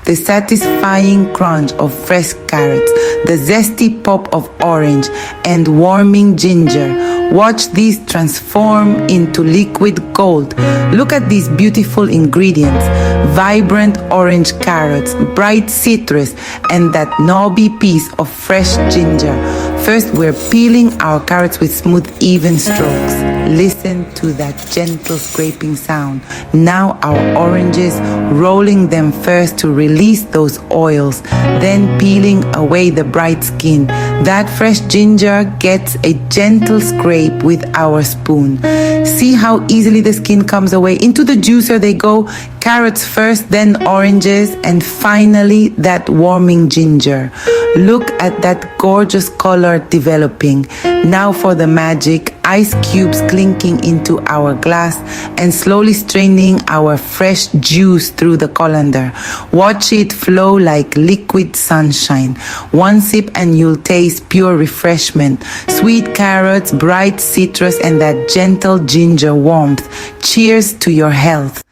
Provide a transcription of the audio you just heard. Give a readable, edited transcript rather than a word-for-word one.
the satisfying crunch of fresh carrots, the zesty pop of orange, and warming ginger. Watch these transform into liquid gold. Look at these beautiful ingredients: vibrant orange carrots, bright citrus, and that knobby piece of fresh ginger. First, we're peeling our carrots with smooth, even strokes. Listen to that gentle scraping sound. Now our oranges, rolling them first to release those oils, then peeling away the bright skin. That fresh ginger gets a gentle scrape with our spoon. See how easily the skin comes away. Into the juicer they go, carrots first, then oranges, and finally that warming ginger. Look at that gorgeous color developing. Now for the magic: ice cubes clinking into our glass and slowly straining our fresh juice through the colander. Watch it flow like liquid sunshine. One sip and you'll taste pure refreshment. Sweet carrots, bright citrus, and that gentle ginger warmth. Cheers to your health.